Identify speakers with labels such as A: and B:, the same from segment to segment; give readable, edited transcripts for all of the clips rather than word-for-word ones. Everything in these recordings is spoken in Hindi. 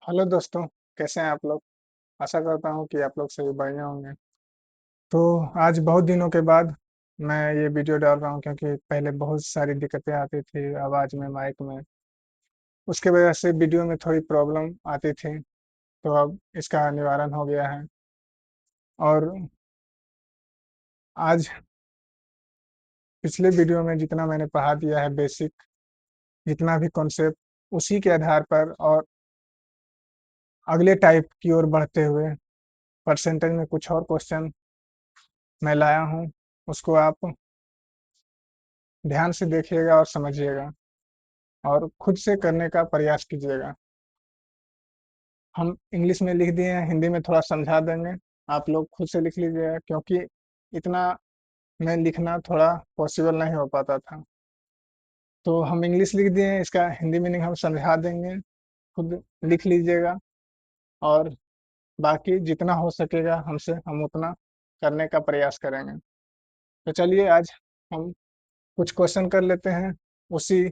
A: हेलो दोस्तों, कैसे हैं आप लोग? आशा करता हूँ कि आप लोग सभी बढ़िया होंगे। तो आज बहुत दिनों के बाद मैं ये वीडियो डाल रहा हूँ क्योंकि पहले बहुत सारी दिक्कतें आती थी आवाज़ में, माइक में। उसके वजह से वीडियो में थोड़ी प्रॉब्लम आती थी, तो अब इसका निवारण हो गया है। और आज पिछले वीडियो में जितना मैंने पढ़ा दिया है बेसिक, जितना भी कॉन्सेप्ट, उसी के आधार पर और अगले टाइप की ओर बढ़ते हुए परसेंटेज में कुछ और क्वेश्चन मैं लाया हूँ। उसको आप ध्यान से देखिएगा और समझिएगा और खुद से करने का प्रयास कीजिएगा। हम इंग्लिश में लिख दिए हैं, हिंदी में थोड़ा समझा देंगे। आप लोग खुद से लिख लीजिएगा क्योंकि इतना मैं लिखना थोड़ा पॉसिबल नहीं हो पाता था। तो हम इंग्लिश लिख दिए हैं, इसका हिंदी मीनिंग हम समझा देंगे, खुद लिख लीजिएगा। और बाकी जितना हो सकेगा हमसे, हम उतना करने का प्रयास करेंगे। तो चलिए आज हम कुछ क्वेश्चन कर लेते हैं उसी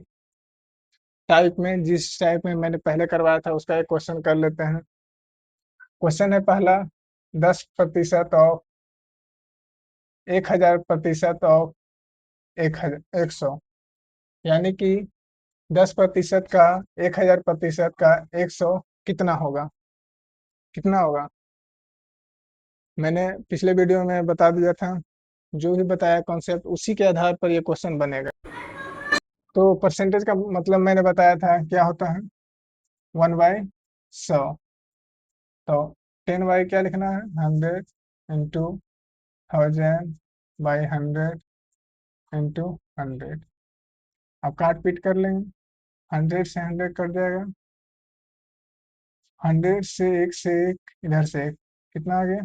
A: टाइप में, जिस टाइप में मैंने पहले करवाया था उसका एक क्वेश्चन कर लेते हैं। क्वेश्चन है पहला, 10% ऑफ 1000% ऑफ 100, यानी कि 10% का 1000% का 100 कितना होगा? कितना होगा? मैंने पिछले वीडियो में बता दिया था, जो भी बताया कॉन्सेप्ट उसी के आधार पर ये क्वेश्चन बनेगा। तो परसेंटेज का मतलब मैंने बताया था क्या होता है, 1/100। तो 10 क्या लिखना है, 100 × 1000/100 × 100। अब काट पीट कर लेंगे, 100 से 100 कट जाएगा, 100 से एक इधर से एक, कितना आ गया,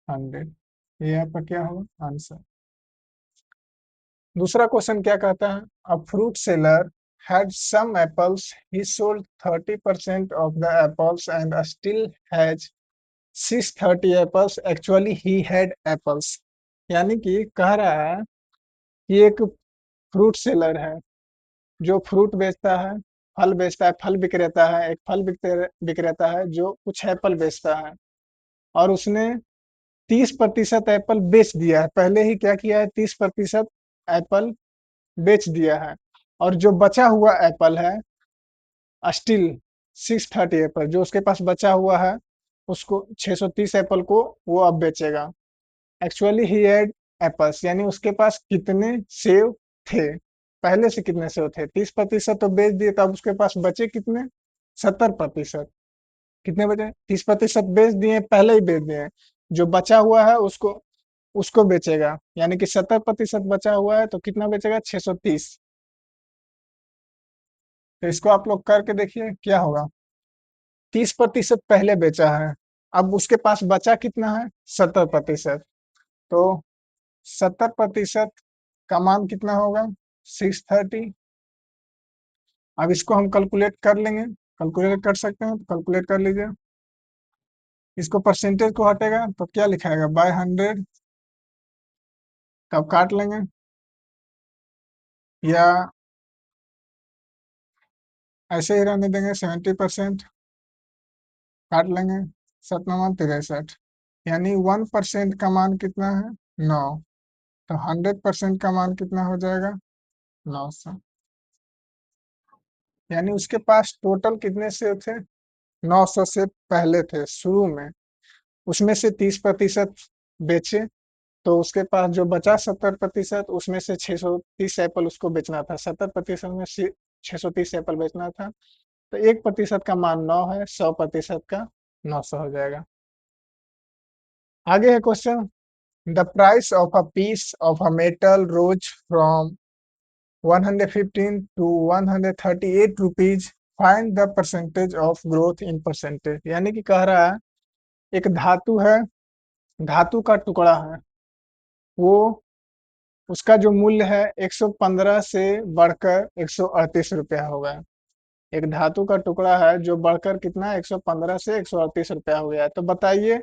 A: 100। ये आपका क्या होगा आंसर। दूसरा क्वेश्चन क्या कहता है, a fruit seller had some apples, he sold 30% of the apples and still has 630 apples, actually he had apples। यानी कि कह रहा है कि एक फ्रूट सेलर है जो फ्रूट बेचता है, फल बेचता है, फल विक्रेता है, एक फल विक्रेता है जो कुछ एप्पल बेचता है। और उसने 30% एप्पल बेच दिया है, पहले ही क्या किया है, 30% एप्पल बेच दिया है। और जो बचा हुआ एप्पल है, स्टिल 630 एप्पल, जो उसके पास बचा हुआ है उसको 630 एप्पल को वो अब बेचेगा। एक्चुअली ही हैड एप्पल्स, यानी उसके पास कितने सेव थे, पहले से कितने सेव थे, 30% तो बेच दिए, तब उसके पास बचे कितने, 70%। कितने बचे, 30% बेच दिए, पहले ही बेच दिए, जो बचा हुआ है उसको उसको बेचेगा, यानी कि 70% बचा हुआ है तो कितना बेचेगा, 630। तो इसको आप लोग करके देखिए क्या होगा। 30% पहले बेचा है, अब उसके पास बचा कितना है, 70%। तो 70% का मान कितना होगा, 630। अब इसको हम कैलकुलेट कर लेंगे, कैलकुलेट कर सकते हैं तो कैलकुलेट कर लीजिए। इसको परसेंटेज को हटेगा तो क्या लिखाएगा, बाय 100। तब काट लेंगे, या ऐसे ही रहने देंगे, 70% काट लेंगे, 7×9 = 63, यानी 1% का मान कितना है, 9। तो 100% का मान कितना हो जाएगा, 900। यानी उसके पास टोटल कितने सेब थे, 900 सेब पहले थे शुरू में, उसमें से 30% बेचे, तो उसके पास जो बचा 70%, उसमें से 630 एप्पल उसको बेचना था, 70% में से 630 एप्पल बेचना था। तो 1% का मान 9 है, 100% का 900 हो जाएगा। आगे है question, the price of a piece of a metal rose from 115 to 138 rupees, find the percentage of growth in percentage. यानी कि कह रहा है एक धातु है, धातु का टुकड़ा है, वो उसका जो मूल्य है 115 से बढ़कर 138 रुपया हो गया। एक धातु का टुकड़ा है जो बढ़कर कितना, 115 से 138 रुपया हो गया है। तो बताइए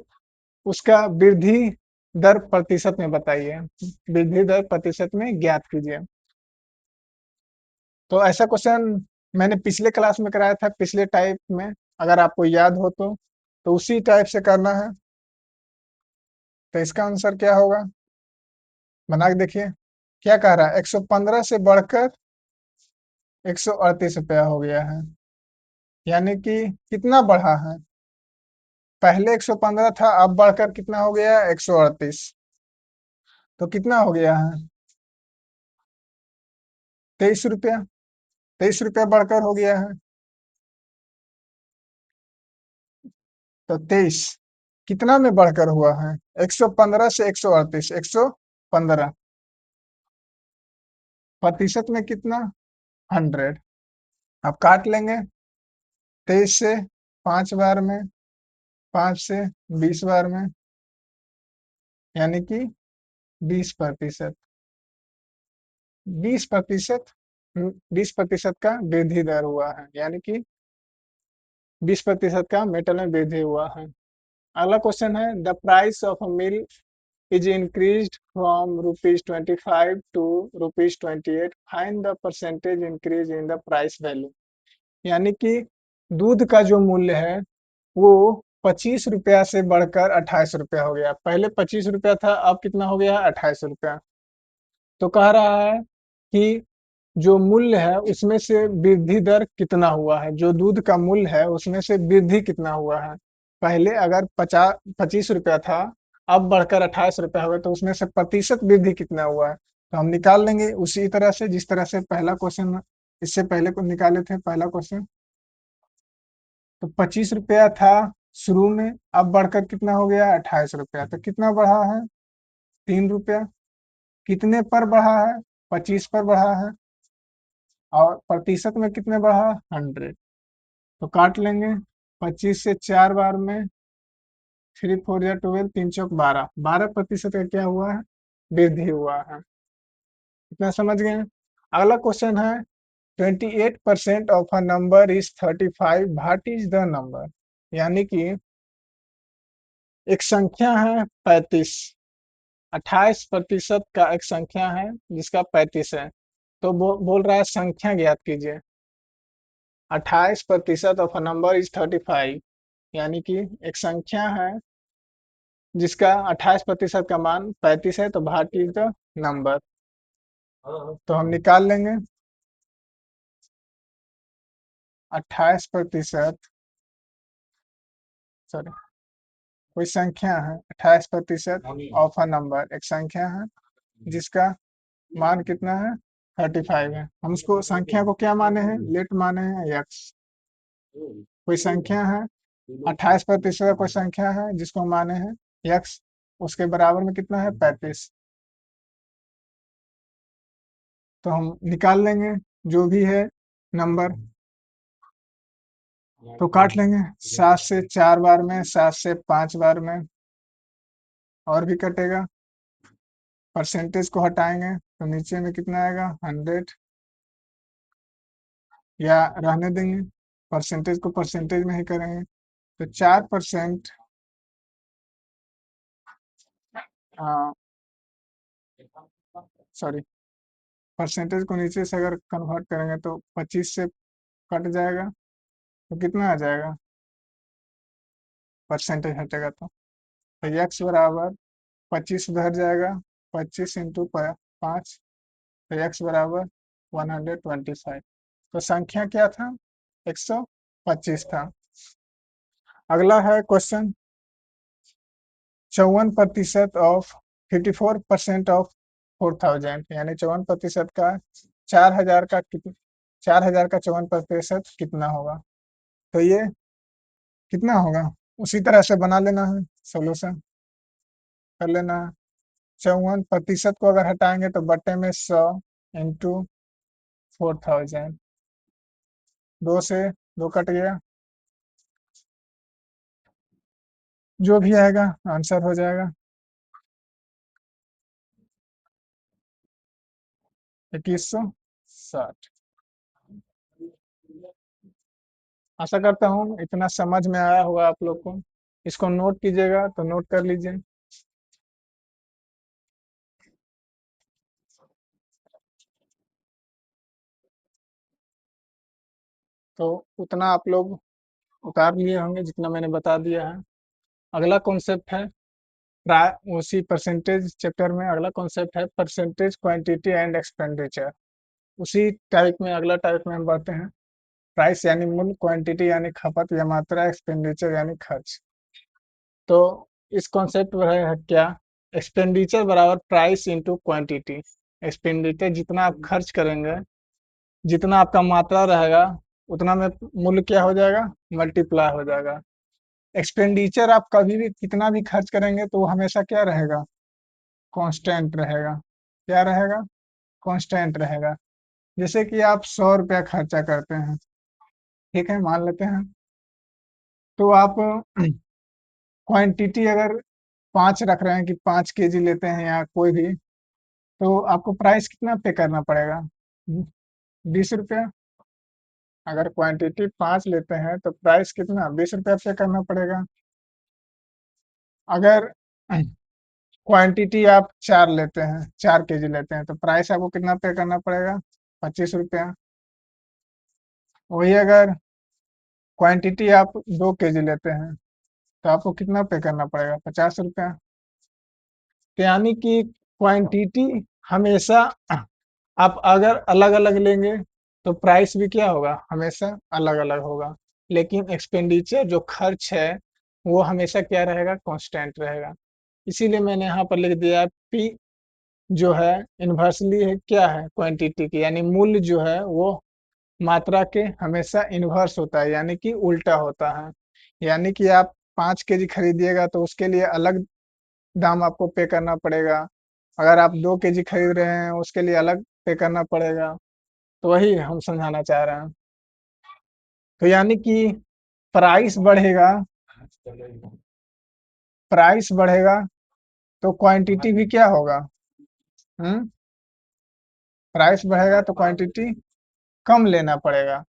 A: उसका वृद्धि दर प्रतिशत में बताइए, वृद्धि दर प्रतिशत में ज्ञात कीजिए। तो ऐसा क्वेश्चन मैंने पिछले क्लास में कराया था, पिछले टाइप में। अगर आपको याद हो तो उसी टाइप से करना है। तो इसका आंसर क्या होगा, बना के देखिए। क्या कह रहा है, 115 से बढ़कर 138 रुपया हो गया है, यानी कि कितना बढ़ा है, पहले 115 था, अब बढ़कर कितना हो गया है, 138। तो कितना हो गया है, 23 रुपया। 23 रुपया बढ़कर हो गया है। तो 23 कितना में बढ़कर हुआ है, 115 से 138, 115 प्रतिशत में कितना, 100। अब काट लेंगे, 23 से 5 बार में, 5 से 20 बार में, यानी कि 20%। 20%, 20% का वृद्धि दर हुआ है, यानी कि 20% का मेटल में वृद्धि हुआ है। अगला क्वेश्चन है, the price of a mill is increased from rupees 25 to rupees 28, find the percentage increase in the price value। यानी कि दूध का जो मूल्य है वो 25 रुपया से बढ़कर 28 रुपया हो गया, पहले 25 रुपया था, अब कितना हो गया, 28 रुपया। तो कह रहा है कि जो मूल्य है उसमें से वृद्धि दर कितना हुआ है, जो दूध का मूल्य है उसमें से वृद्धि कितना हुआ है। पहले अगर 25 रुपया था, अब बढ़कर 28 रुपया हुआ, तो उसमें से प्रतिशत वृद्धि कितना हुआ है। तो हम निकाल लेंगे उसी तरह से जिस तरह से पहला क्वेश्चन इससे पहले को निकाले थे, पहला क्वेश्चन। तो 25 रुपया था शुरू में, अब बढ़कर कितना हो गया, 28 रुपया। तो कितना बढ़ा है, 3 रुपया। कितने पर बढ़ा है, 25 पर बढ़ा है, और प्रतिशत में कितने बढ़ा, 100। तो काट लेंगे, 25 से 4 बार में, 3 4 या 12, 3 चौक 12, 12% का क्या हुआ है, वृद्धि हुआ है। इतना समझ गए। अगला क्वेश्चन है, 28% of a number is 35, what is the number. यानी कि एक संख्या है 35, 28% का एक संख्या है जिसका 35 है। तो बोल रहा है संख्या ज्ञात कीजिए। 28% ऑफ अ नंबर इज 35, यानी कि एक संख्या है जिसका 28% का मान 35 है, तो भाट इज द नंबर। तो हम निकाल लेंगे, 28%, सॉरी, कोई संख्या है, 28% ऑफ अ नंबर एक संख्या है जिसका मान कितना है, 35 है। हम उसको संख्या को क्या माने हैं, लेट माने हैं, यक्स। कोई संख्या है, 28% का कोई संख्या है जिसको माने हैं यक्स, उसके बराबर में कितना है, 35। तो हम निकाल लेंगे जो भी है नंबर। तो काट लेंगे, 7 से 4 बार में, 7 से 5 बार में, और भी कटेगा। परसेंटेज को हटाएंगे तो नीचे में कितना आएगा, 100, या रहने देंगे, परसेंटेज को परसेंटेज में ही करेंगे। तो 4%, सॉरी, परसेंटेज को नीचे से अगर कन्वर्ट करेंगे तो 25 से कट जाएगा, तो कितना आ जाएगा, परसेंटेज हटेगा तो एक्स बराबर 25 उधर जाएगा, 25 × 5, तो एक्स बराबर 125। तो संख्या क्या था, 125 था। अगला है क्वेश्चन, 54% ऑफ 54% ऑफ 4000, यानी 54% का 4000 का कितना, 4000 का 54% कितना होगा। तो ये कितना होगा, उसी तरह से बना लेना है, सोल्यूशन कर लेना है। 54% को अगर हटाएंगे तो बट्टे में 100 × 4000, 2 से 2 कट गया, जो भी आएगा आंसर हो जाएगा, 2160। आशा करता हूँ इतना समझ में आया होगा आप लोग को। इसको नोट कीजिएगा तो नोट कर लीजिए। तो उतना आप लोग उतार लिए होंगे जितना मैंने बता दिया है। अगला कॉन्सेप्ट है उसी परसेंटेज चैप्टर में अगला कॉन्सेप्ट है परसेंटेज क्वांटिटी एंड एक्सपेंडिचर। उसी टाइप में अगला टाइप में हम बढ़ते हैं। प्राइस यानी मूल्य, क्वांटिटी यानी खपत या मात्रा, एक्सपेंडिचर यानी खर्च। तो इस कॉन्सेप्ट पर है क्या, एक्सपेंडिचर बराबर प्राइस इंटू क्वांटिटी। एक्सपेंडिचर जितना आप खर्च करेंगे, जितना आपका मात्रा रहेगा, उतना में मूल्य क्या हो जाएगा, मल्टीप्लाई हो जाएगा। एक्सपेंडिचर आप कभी भी कितना भी खर्च करेंगे तो वो हमेशा क्या रहेगा, कांस्टेंट रहेगा। क्या रहेगा, कांस्टेंट रहेगा। जैसे कि आप 100 रुपया खर्चा करते हैं, ठीक है, मान लेते हैं। तो आप क्वांटिटी अगर 5 रख रहे हैं कि 5 केजी लेते हैं या कोई भी, तो आपको प्राइस कितना पे करना पड़ेगा, 20 रुपया। अगर क्वांटिटी 5 लेते हैं तो प्राइस कितना, 20 रुपया पे करना पड़ेगा। अगर क्वांटिटी आप 4 लेते हैं, 4 केजी लेते हैं, तो प्राइस आपको कितना पे करना पड़ेगा, 25 रुपया। वही अगर क्वांटिटी आप 2 केजी लेते हैं तो आपको कितना पे करना पड़ेगा, 50 रुपया। तो यानी कि क्वांटिटी हमेशा आप अगर अलग अलग लेंगे तो प्राइस भी क्या होगा, हमेशा अलग अलग होगा। लेकिन एक्सपेंडिचर जो खर्च है वो हमेशा क्या रहेगा, कांस्टेंट रहेगा। इसीलिए मैंने यहाँ पर लिख दिया पी जो है इन्वर्सली है क्या है, क्वांटिटी की, यानी मूल्य जो है वो मात्रा के हमेशा इन्वर्स होता है, यानी कि उल्टा होता है। यानी कि आप 5 केजी खरीदिएगा तो उसके लिए अलग दाम आपको पे करना पड़ेगा। अगर आप 2 केजी खरीद रहे हैं उसके लिए अलग पे करना पड़ेगा। तो वही हम समझाना चाह रहे हैं। तो यानी कि प्राइस बढ़ेगा, प्राइस बढ़ेगा तो क्वांटिटी भी क्या होगा, हम्म, प्राइस बढ़ेगा तो क्वांटिटी कम लेना पड़ेगा।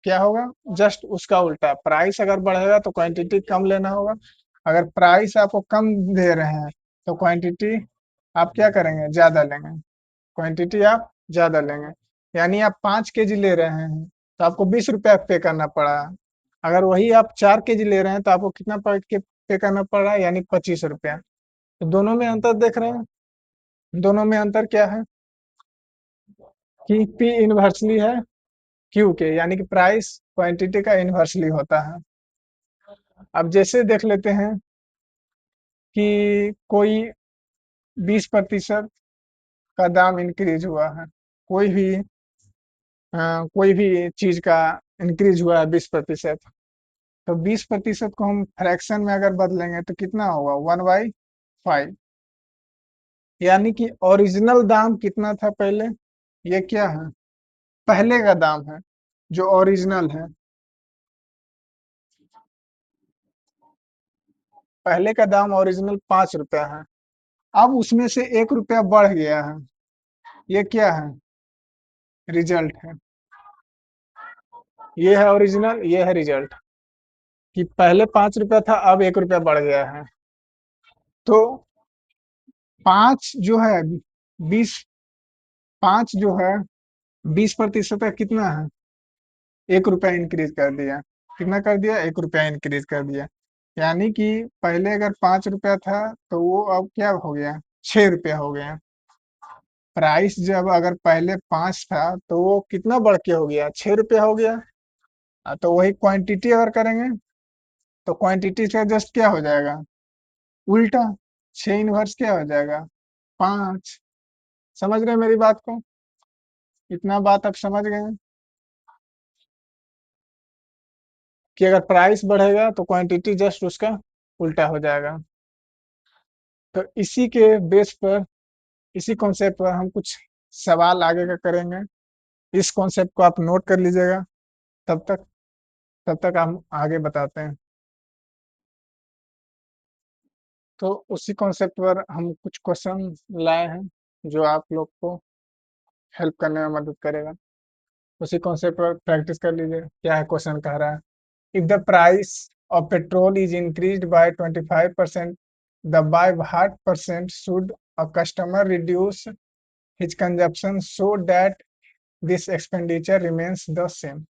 A: क्या होगा, जस्ट उसका उल्टा, प्राइस अगर बढ़ेगा तो क्वांटिटी कम लेना होगा। अगर प्राइस आपको कम दे रहे हैं तो क्वांटिटी आप क्या करेंगे, ज्यादा लेंगे। क्वांटिटी आप ज्यादा लेंगे। यानी आप 5 केजी ले रहे हैं तो आपको 20 रुपया पे करना पड़ा। अगर वही आप 4 केजी ले रहे हैं तो आपको कितना पे करना पड़ रहा है, यानी 25 रुपया। तो दोनों में अंतर देख रहे हैं, दोनों में अंतर क्या है कि पी इनवर्सली है क्यू के, यानी कि प्राइस क्वांटिटी का इनवर्सली होता है। अब जैसे देख लेते हैं कि कोई 20% का दाम इंक्रीज हुआ है, कोई भी कोई भी चीज का इंक्रीज हुआ है 20%। तो 20% को हम फ्रैक्शन में अगर बदलेंगे तो कितना होगा, 1/5। यानी कि ओरिजिनल दाम कितना था पहले, ये क्या है, पहले का दाम है जो ओरिजिनल है। पहले का दाम ओरिजिनल 5 रुपया है। अब उसमें से 1 रुपया बढ़ गया है, ये क्या है, रिजल्ट है। ये है ओरिजिनल, ये है रिजल्ट। कि पहले 5 रुपया था, अब 1 रुपया बढ़ गया है। तो 5 जो है, 20, 5 जो है 20% का कितना है, 1 रुपया इंक्रीज कर दिया। कितना कर दिया, 1 रुपया इंक्रीज कर दिया। यानी कि पहले अगर 5 रुपया था तो वो अब क्या हो गया, 6 रुपया हो गया। प्राइस जब अगर पहले 5 था तो वो कितना बढ़ के हो गया, 6 रुपया हो गया। तो वही क्वांटिटी अगर करेंगे तो क्वांटिटी का जस्ट क्या हो जाएगा, उल्टा। 6 इनवर्स क्या हो जाएगा, 5। समझ रहे हैं मेरी बात को, इतना बात आप समझ गए हैं कि अगर प्राइस बढ़ेगा तो क्वांटिटी जस्ट उसका उल्टा हो जाएगा। तो इसी के बेस पर, इसी कॉन्सेप्ट पर हम कुछ सवाल आगे का करेंगे। इस कॉन्सेप्ट को आप नोट कर लीजिएगा। तब तक, तब तक हम आगे बताते हैं। तो उसी कॉन्सेप्ट पर हम कुछ क्वेश्चन लाए हैं जो आप लोग को हेल्प करने में मदद करेगा। उसी कॉन्सेप्ट पर प्रैक्टिस कर लीजिए। क्या है क्वेश्चन, कह रहा है if the price of petrol is increased by 25%, the by what percent should a customer reduce his consumption so that this expenditure remains the same.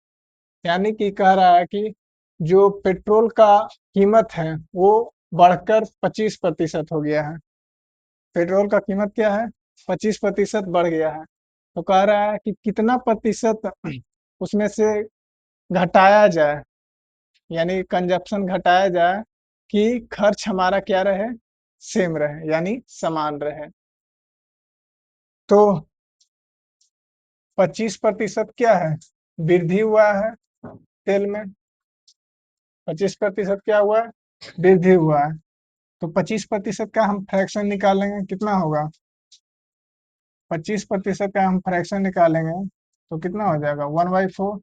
A: यानी कि कह रहा है कि जो पेट्रोल का कीमत है वो बढ़कर 25% हो गया है। पेट्रोल का कीमत क्या है? 25% बढ़ गया है। तो कह रहा है कि कितना प्रतिशत उसमें से घटाया जाए, यानी कंजप्शन घटाया जाए कि खर्च हमारा क्या रहे, सेम रहे यानी समान रहे। तो 25% क्या है, वृद्धि हुआ है तेल में। 25% क्या हुआ है, वृद्धि हुआ है। तो 25% का हम फ्रैक्शन निकालेंगे, कितना होगा? 25% का हम फ्रैक्शन निकालेंगे तो कितना हो जाएगा, 1/4।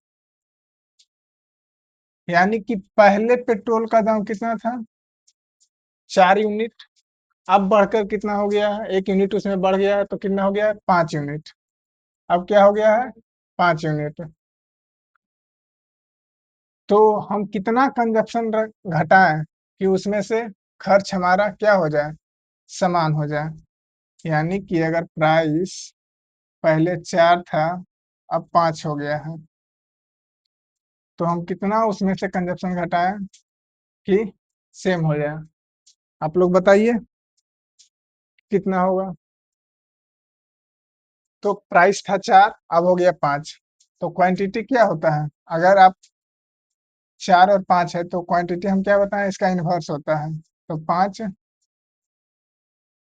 A: यानी कि पहले पेट्रोल का दाम कितना था, 4 यूनिट। अब बढ़कर कितना हो गया है, 1 यूनिट उसमें बढ़ गया है, तो कितना हो गया है, 5 यूनिट। अब क्या हो गया है, 5 यूनिट। तो हम कितना कंजप्शन घटाएं कि उसमें से खर्च हमारा क्या हो जाए, समान हो जाए। यानी कि अगर प्राइस पहले 4 था, अब 5 हो गया है, तो हम कितना उसमें से कंजप्शन घटाएं कि सेम हो जाए। आप लोग बताइए कितना होगा। तो प्राइस था 4, अब हो गया 5। तो क्वांटिटी क्या होता है, अगर आप 4 और 5 है तो क्वांटिटी हम क्या बताएं, इसका इन्वर्स होता है। तो 5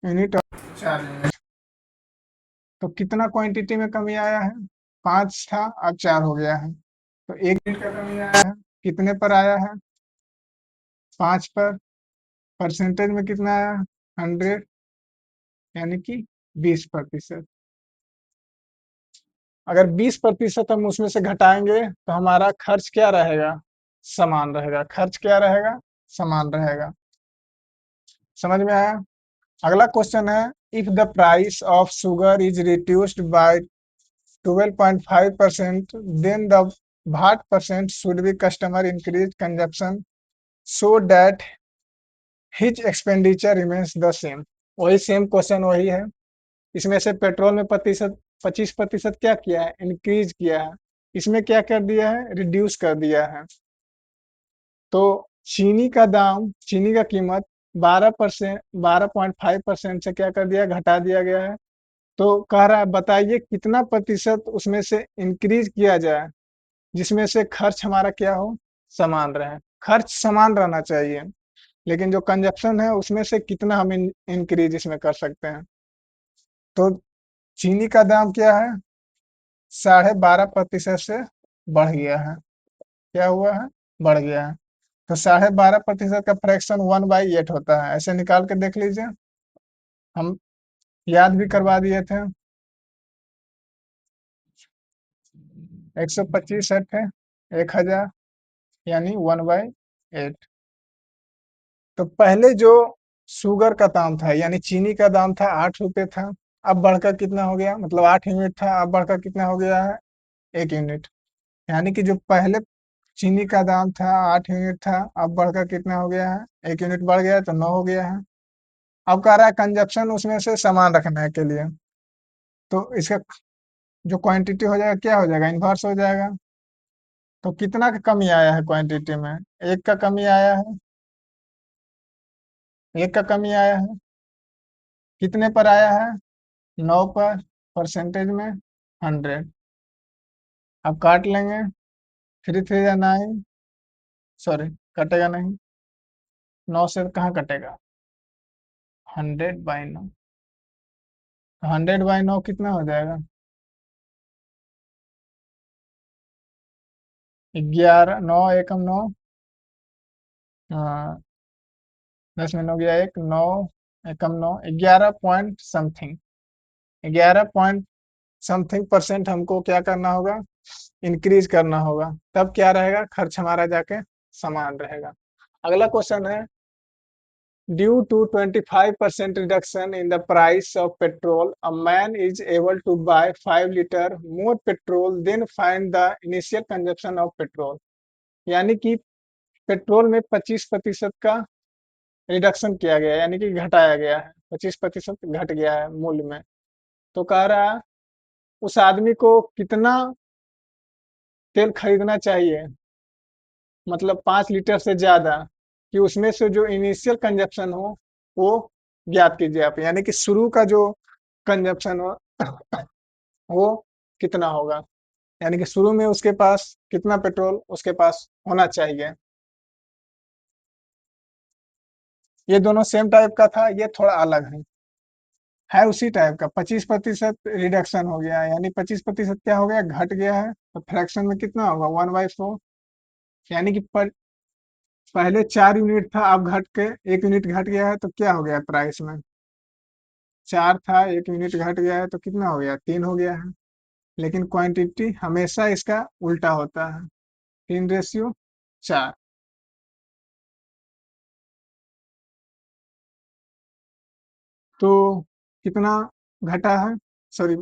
A: यूनिट और 4 यूनिट। तो कितना क्वांटिटी में कमी आया है, 5 था अब 4 हो गया है। तो 1 यूनिट का कमी आया है, कितने पर आया है, 5 पर। परसेंटेज में कितना आया, 100, यानी कि 20%। अगर 20% हम उसमें से घटाएंगे तो हमारा खर्च क्या रहेगा, समान रहेगा। खर्च क्या रहेगा, समान रहेगा। समझ में आया? अगला क्वेश्चन है, if the price of sugar is reduced by 12.5%, then the VAT percent should be customer increase consumption so that his expenditure remains the same। वही सेम क्वेश्चन वही है। इसमें से पेट्रोल में प्रतिशत 25% क्या किया है, इंक्रीज किया है। इसमें क्या कर दिया है, रिड्यूस कर दिया है। तो चीनी का दाम, चीनी का कीमत 12%, 12.5% से क्या कर दिया, घटा दिया गया है। तो कह रहा है बताइए कितना प्रतिशत उसमें से इंक्रीज किया जाए जिसमें से खर्च हमारा क्या हो, समान रहे। खर्च समान रहना चाहिए, लेकिन जो कंजप्शन है उसमें से कितना हम इंक्रीज इसमें कर सकते हैं। तो चीनी का दाम क्या है, 12.5% से बढ़ गया है। क्या हुआ है, बढ़ गया है। तो 12.5% का फ्रैक्शन 1/8 होता है। ऐसे निकाल के देख लीजिए, हम याद भी करवा दिए थे। 125 सेट है, 1000, यानी 1/8। तो पहले जो शुगर का दाम था यानी चीनी का दाम था, 8 रुपये था। अब बढ़कर कितना हो गया, मतलब 8 यूनिट था, अब बढ़कर कितना हो गया है, 1 यूनिट। यानी कि जो पहले चीनी का दाम था, 8 यूनिट था, अब बढ़कर कितना हो गया है, 1 यूनिट बढ़ गया है, तो 9 हो गया है। अब कह रहा है कंजप्शन उसमें से समान रखने के लिए, तो इसका जो क्वांटिटी हो जाएगा क्या हो जाएगा, इन्वर्स हो जाएगा। तो कितना का कमी आया है क्वांटिटी में, 1 का कमी आया है, 1 का कमी आया है। कितने पर आया है, 9 पर। परसेंटेज में 100। अब काट लेंगे, 3 3 9, सॉरी कटेगा नहीं, 9 से कहाँ कटेगा, 100/9। 100/9 कितना हो जाएगा, 11, 9 एकम 9, 10 में 9 गया, 1, 9 एकम 9, 11 पॉइंट समथिंग, 11 पॉइंट समथिंग % हमको क्या करना होगा, इंक्रीज करना होगा। तब क्या रहेगा, खर्च हमारा जाके समान रहेगा। अगला क्वेश्चन है, due to 25% reduction in the price of petrol, a man is able to buy 5 liter more petrol, then find the initial consumption of petrol। यानी कि पेट्रोल में 25% का रिडक्शन किया गया है, यानी कि घटाया गया है, 25% घट गया है मूल्य में। तो कह रहा है उस आदमी को कितना तेल खरीदना चाहिए मतलब 5 लीटर से ज्यादा, कि उसमें से जो इनिशियल कंजप्शन हो वो ज्ञात कीजिए आप, यानी कि शुरू का जो कंजप्शन हो वो कितना होगा, यानी कि शुरू में उसके पास कितना पेट्रोल उसके पास होना चाहिए। ये दोनों सेम टाइप का था, ये थोड़ा अलग है उसी टाइप का। 25% रिडक्शन हो गया है, यानी 25% क्या हो गया, घट गया है, तो फ्रैक्शन में कितना होगा, 1/4। यानी कि पहले 4 यूनिट था, अब घट के 1 यूनिट घट गया है, तो क्या हो गया प्राइस में, 4 था, 1 यूनिट घट गया है, तो कितना हो गया, 3 हो गया है। लेकिन क्वांटिटी हमेशा इसका उल्टा होता है, 3/4। तो कितना घटा है, सॉरी,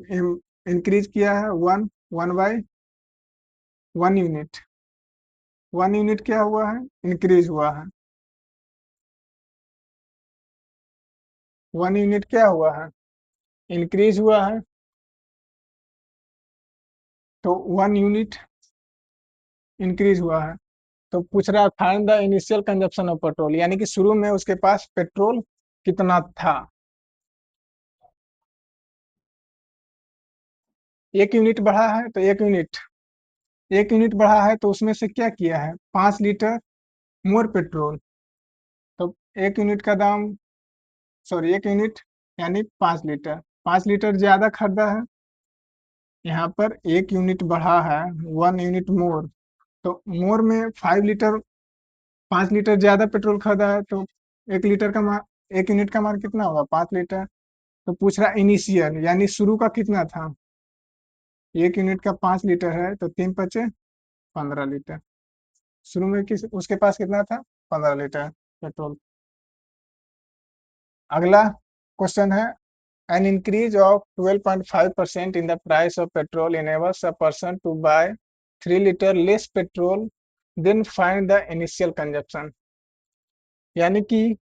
A: इंक्रीज किया है, 1/1 यूनिट। 1 यूनिट क्या हुआ है, इंक्रीज हुआ है। 1 यूनिट क्या हुआ है, इंक्रीज हुआ है। तो 1 यूनिट इंक्रीज हुआ है। तो पूछ रहा, find the initial consumption of petrol, यानी कि शुरू में उसके पास पेट्रोल कितना था। 1 यूनिट बढ़ा है, तो 1 यूनिट बढ़ा है, तो उसमें से क्या किया है, 5 लीटर मोर पेट्रोल। तो 1 यूनिट का दाम, सॉरी, 1 यूनिट यानी 5 लीटर, 5 लीटर ज्यादा खरीदा है। यहाँ पर 1 यूनिट बढ़ा है, 1 यूनिट मोर। तो मोर में 5 लीटर, 5 लीटर ज्यादा पेट्रोल खरीदा है, तो 1 लीटर का मान, 1 यूनिट का मान कितना होगा, 5 लीटर। तो पूछ रहा इनिशियल, यानी शुरू का कितना था, 1 यूनिट का 5 लीटर है, तो 3×5 = 15 लीटर। शुरू में किस उसके पास कितना था, 15 लीटर पेट्रोल। अगला क्वेश्चन है, an increase of 12.5% in the price of petrol enables a person to buy 3 litre less petrol, then find the initial consumption. यानी कि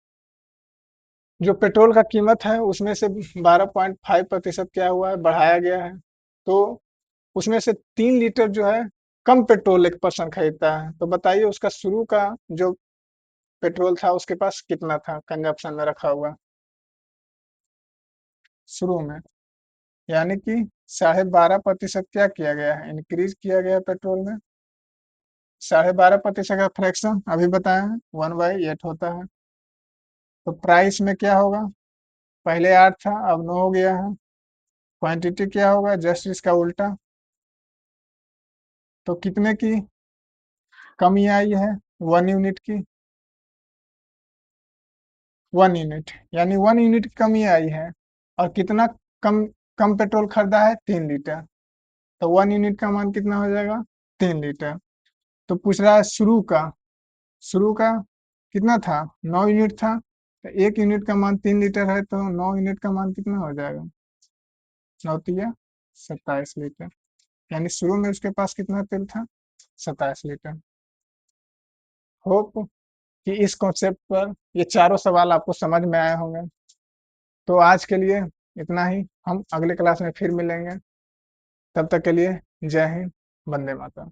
A: जो पेट्रोल का कीमत है उसमें से 12.5% क्या हुआ है, बढ़ाया गया है। तो उसमें से 3 लीटर जो है कम पेट्रोल एक पर्सन खरीदता है, तो बताइए उसका शुरू का जो पेट्रोल था उसके पास कितना था कंजप्शन में रखा हुआ शुरू में। यानी कि 12.5% क्या किया गया है, इंक्रीज किया गया है पेट्रोल में। 12.5% का फ्रैक्शन अभी बताया है, 1/8 होता है। तो प्राइस में क्या होगा, पहले 8 था, अब 9 हो गया है। क्वांटिटी क्या होगा, जस्ट इसका उल्टा। तो कितने की कमी आई है, 1 यूनिट की, 1 यूनिट, यानी 1 यूनिट की कमी आई है। और कितना कम कम पेट्रोल खरीदा है, 3 लीटर। तो 1 यूनिट का मान कितना हो जाएगा, 3 लीटर। तो पूछ रहा है शुरू का कितना था, 9 यूनिट था, तो 1 यूनिट का मान 3 लीटर है, तो 9 यूनिट का मान कितना हो जाएगा, 9×3 = 27 लीटर। यानी शुरू में उसके पास कितना तेल था, 27 लीटर। होप कि इस कॉन्सेप्ट पर ये चारों सवाल आपको समझ में आए होंगे। तो आज के लिए इतना ही, हम अगले क्लास में फिर मिलेंगे। तब तक के लिए जय हिंद, वंदे मातरम।